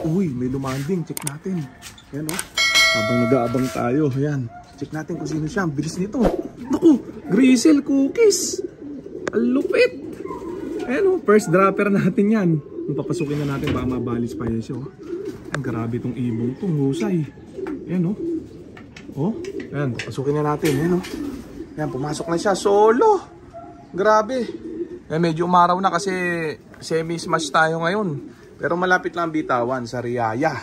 Uy, may lumanding. Check natin. Ayan o. Habang nag-aabang tayo. Ayan. Check natin kung sino siya. Ang bilis nito. Naku, Grizzle Cookies. Ang lupit. Ayan o. First dropper natin yan. Kung papasukin na natin, baka mabalis pa yan siya. Ang grabe itong ibong ito. Husay. Ayan o. Oh, ayan. Papasukin na natin. Ayan o. Ayan, pumasok na siya. Solo. Grabe. Ayan, medyo umaraw na kasi semi-smash tayo ngayon. Pero malapit lang bitawan sa Riyaya.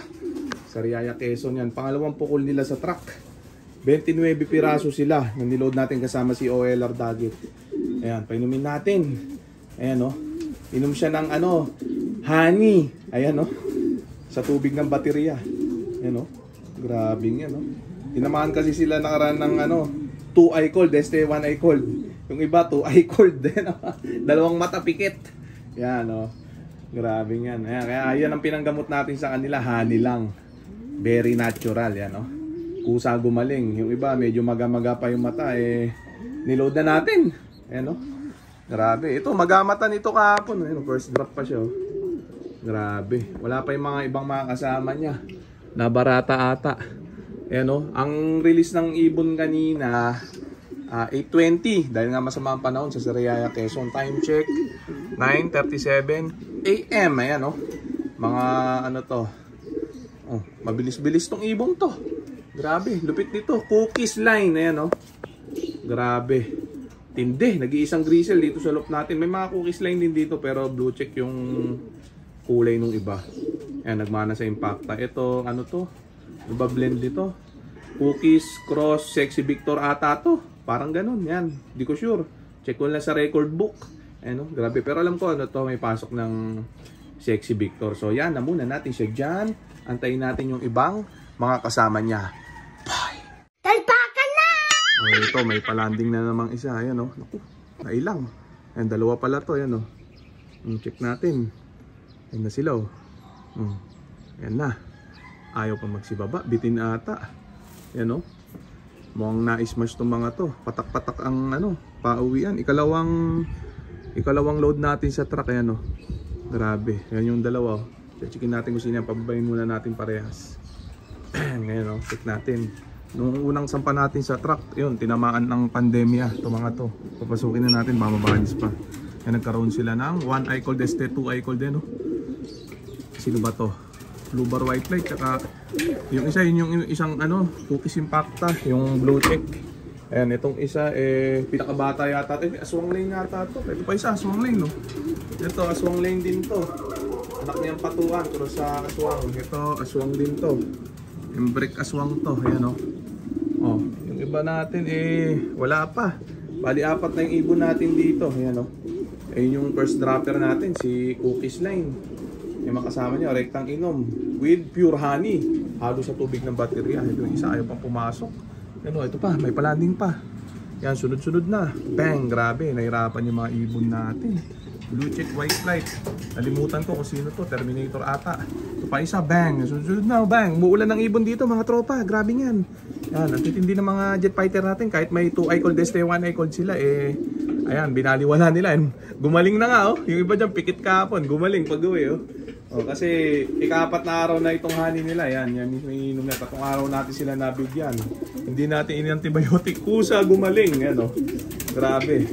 Sa Riyaya, Quezon yan. Pangalawang pukol nila sa truck. 29 piraso sila na niload natin kasama si OLR Daggett. Ayan, painumin natin. Ayan o. Inom siya ng honey. Ayan o. Sa tubig ng baterya. Ayan o. Grabing yan o. Tinamaan kasi sila nakaraan ng 2 eye cold. Este 1 eye cold. Yung iba 2 eye cold. Dalawang mata pikit. Yan o. Grabe yan. Ayan, kaya yan ang pinanggamot natin sa kanila. Honey lang. Very natural. Yan, no? Kusa gumaling. Yung iba, medyo maga-maga pa yung mata. Niload na natin. Ayan, no? Grabe. Ito, magamata nito kahapon. Ayan, first drop pa siya. Oh. Grabe. Wala pa yung mga ibang mga kasama niya. Nabarata ata. Ayan, no? Ang release ng ibon kanina, 8:20. Dahil nga masama ang panahon sa Riyaya, Quezon. Time check. 9:37 AM. Ayan o. Mga to. Oh, mabilis-bilis tong ibong to. Grabe. Lupit nito. Cookies line. Ayan o. Grabe. Tindi. Nag-iisang Grizzle dito sa loop natin. May mga cookies line din dito. Pero blue check yung kulay nung iba. Ayan. Nagmana sa Impacta. Ito. Ano to? Iba-blend dito. Cookies cross Sexy Victor ata to. Parang ganun. Yan. Di ko sure. Check ko lang sa record book. Ano, grabe. Pero alam ko to, may pasok ng Sexy Victor. So yan, na muna natin siya dyan. Antayin natin yung ibang mga kasama niya. Bye! Talpakan na! Ito, may palanding na namang isa. Ayan o. Naku, nailang. Ayan, dalawa pala to. Ayan o. Check natin. Ayan na sila o. Ayan na. Ayaw pa magsibaba. Bitin ata. Ayan o. Mukhang na-smash itong mga to. Patak-patak ang pauwian. Ikalawang load natin sa truck. Ayan o. Grabe. Yan yung dalawa o. Checkin natin kung sino yan. Pababayin muna natin parehas. Ngayon o. Check natin. Nung unang sampa natin sa truck, yun, tinamaan ng pandemya. Ito mga to. Papasukin na natin. Mamabalis pa. Yan, nagkaroon sila ng 1 eye cold, este 2 eye cold din o. Sino ba to? Blue bar white light. Tsaka yung isa, yun yung isang Cookies Impacta. Yung blue check. Ayan, itong isa pinakabata yata. Aswang lane yata to. Ito pa isa, aswang lane no. Ito, aswang lane din to. Anak niyang patuan, pero sa aswang. Ito, aswang din to. Yung break aswang to. Ayan no. Oh, yung iba natin wala pa. Bali, 4 na yung ibon natin dito. Ayan no. Ayun yung first dropper natin, si Cookies Line. Yung makasama niya, rektang inom. With pure honey. Halo sa tubig ng baterya. Ito yung isa, ayaw pang pumasok. Ano, ito pa, may palanding pa. Yan, sunod-sunod na. Bang, grabe, nahirapan yung mga ibon natin. Blue check, white light. Nalimutan ko kung sino to, Terminator ata. Ito pa isa, bang, sunod-sunod na, bang. Muulan ng ibon dito, mga tropa, grabe yan. Yan, ang titindi ng mga jet fighter natin, kahit may 2 eye cold, este 1 eye cold sila, ayan, binaliwala nila. Gumaling na nga, oh. Yung iba dyan, pikit kahapon, gumaling pag-uwi, oh. Oh, kasi ika-4 na araw na itong honey nila. Yan mismo ininom na. 3 araw natin sila nabigyan. Hindi natin in-antibiotic. Kusa gumaling. Yan o. Grabe.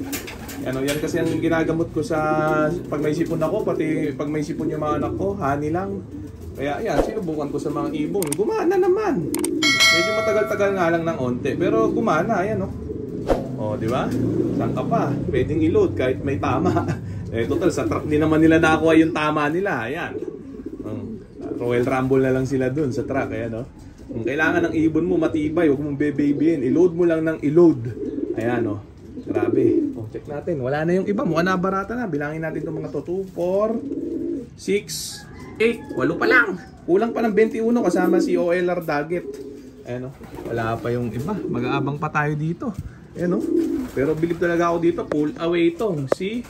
Yan o. Yan kasi ang ginagamot ko sa pag may sipon ako. Pati pag may sipon yung mga anak ko. Honey lang. Kaya yan. Sinubukan ko sa mga ibon. Gumana naman. Medyo matagal-tagal nga lang ng onte. Pero gumana. Yan o. O, di ba? Saan ka pa? Pwedeng i-load kahit may tama. Total, sa truck din naman nila nakuha yung tama nila. Ayan. Royal Rumble na lang sila dun sa truck. Ayan, no? Kung kailangan ng ibon mo matibay, huwag mong bebabyin. I-load mo lang ng i-load. Ayan, no? Grabe. Oh, check natin. Wala na yung iba. Mukha na barata na. Bilangin natin itong mga to. 2, 4, 6, 8. 8 pa lang. Kulang pa ng 21 kasama si OLR Daggett. Ayan, no? Wala pa yung iba. Mag-aabang pa tayo dito. Ayan, no? Pero bilib talaga ako dito. Pull away itong si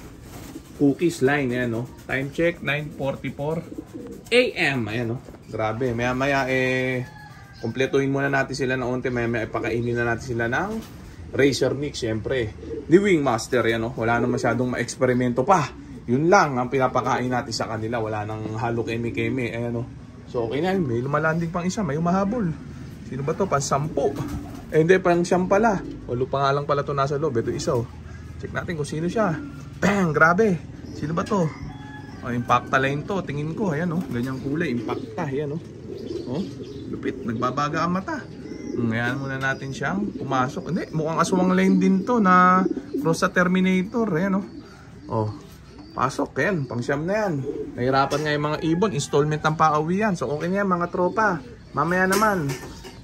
Cookies Line. Ayan, no? Time check, 9:44 AM. Ayan, no? Grabe. Maya-maya, kompletuhin muna natin sila ng onte. Maya-maya, ipakainin na natin sila ng Razor Mix, syempre. Ni Wingmaster, yan, no? Wala na masyadong ma-eksperimento pa. Yun lang ang pinapakain natin sa kanila. Wala nang halo keme-keme. Ayan, no? So okay na yun. May lumalanding pang isa. May umahabol. Sino ba to? Pang-10. Eh hindi, pang-siyam pala. Walo pa nga lang pala to nasa loob. Ito isa oh. Check natin kung sino siya. Bang! Grabe. Sino ba to? Oh, Impacta line to. Tingin ko. Ayan oh. Ganyang kulay. Impacta. Ayan oh. Oh. Lupit. Nagbabaga ang mata. Ayan muna natin siyang pumasok. Hindi. Mukhang aswang line din to na cross sa Terminator. Ayan oh. Oh. Pasok. Ayan. Pang-siyam na yan. Nahirapan nga yung mga ibon. Installment ng pauwi yan. So okay na yan mga tropa. Mamaya naman.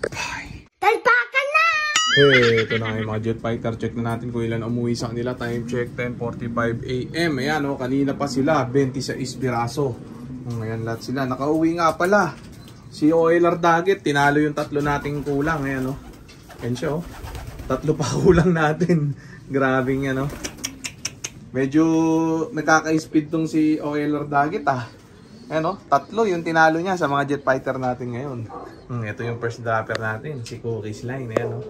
Bye! Talpakan na! Hey, ito na nga yung mga jet fighter. Check na natin kung ilan umuwi sa kanila. Time check 10:45 AM. Ayan o, kanina pa sila 26 piraso. Ayan lahat sila. Nakauwi nga pala. Si Oiler Daggett, tinalo yung tatlo nating kulang. Ayan o. Ayan siya o. Tatlo pa kulang natin. Grabe nga no. Medyo nakaka-speed tong si Oiler Daggett ah. Ayan o, tatlo yung tinalo niya sa mga jet fighter natin ngayon. Ito yung first dropper natin, si Cookies Line. Ayan o.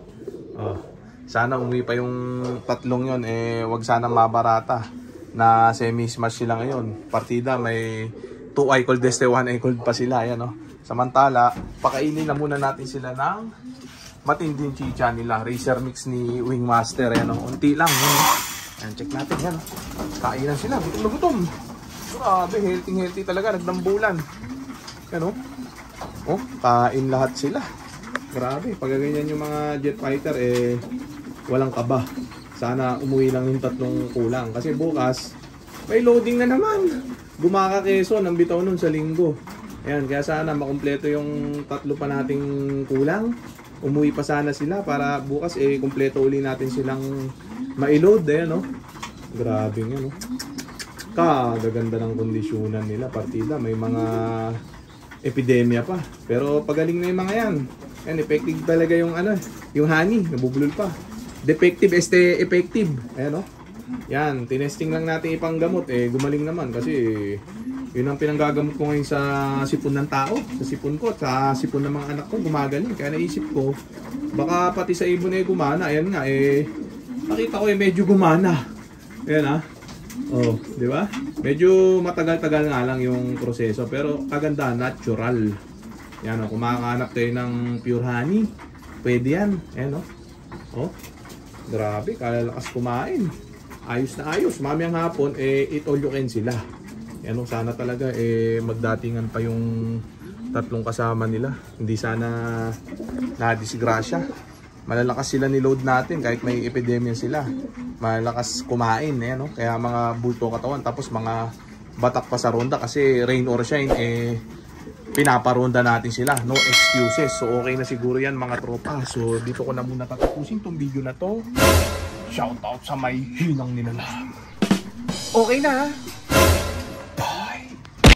Oh, sana umuwi pa yung tatlong yon, eh wag sana mabarata na semi-smash sila ngayon. Partida may 2 eye cold este, 1 eye cold pa sila. Ayan o. Samantala, pakainin na muna natin sila ng matinding chicha nila. Racer mix ni Wingmaster. Ayan o, unti lang. Ayan o. Ayan, check natin yan. Kainan sila, gutom na gutom. Grabe, healthy talaga, nagdambulan. Yan o. Oh, kain lahat sila. Grabe, pag ganyan yung mga jet fighter, eh, walang kaba. Sana umuwi lang yung tatlong kulang. Kasi bukas, may loading na naman. Gumaka Quezon, ang bitaw nun sa linggo. Ayan, kaya sana makumpleto yung tatlo pa nating kulang. Umuwi pa sana sila para bukas, eh, kumpleto uli natin silang ma-load. Ayan o. Grabe nga no. Kagaganda ng kondisyonan nila. Partida may mga epidemya pa. Pero pagaling na yung mga yan. Yan, effective talaga yung ano, yung honey, nabubulol pa. Defective este effective. Ayan o. Yan, tinesting lang natin ipanggamot. Eh, gumaling naman kasi yun ang pinanggagamot ko ngayon sa sipon ng tao. Sa sipon ko, sa sipon ng mga anak ko, gumagaling. Kaya naisip ko, baka pati sa ibon eh gumana. Ayan nga, eh, nakita ko eh medyo gumana. Ayan ah. Oh, di ba? Medyo matagal-tagal nga lang yung proseso, pero kaganda, natural. Yan oh, kung makakahanap kayo ng pure honey, pwede yan. Ayan oh. Oh, grabe, kalalakas kumain. Ayos na ayos. Mamayang hapon, eh, eat all you can sila. Yan oh, sana talaga, eh, magdatingan pa yung tatlong kasama nila. Hindi sana na-disgrasya. Malalakas sila ni load natin kahit may epidemya sila. Malalakas kumain, eh, no? Kaya mga bulto katawan, tapos mga batak pa sa ronda kasi rain or shine, eh, pinaparonda natin sila. No excuses. So okay na siguro yan mga tropa. So dito ko na muna tatapusin tong video na to. Shout out sa may hinang nilalang. Okay na ha?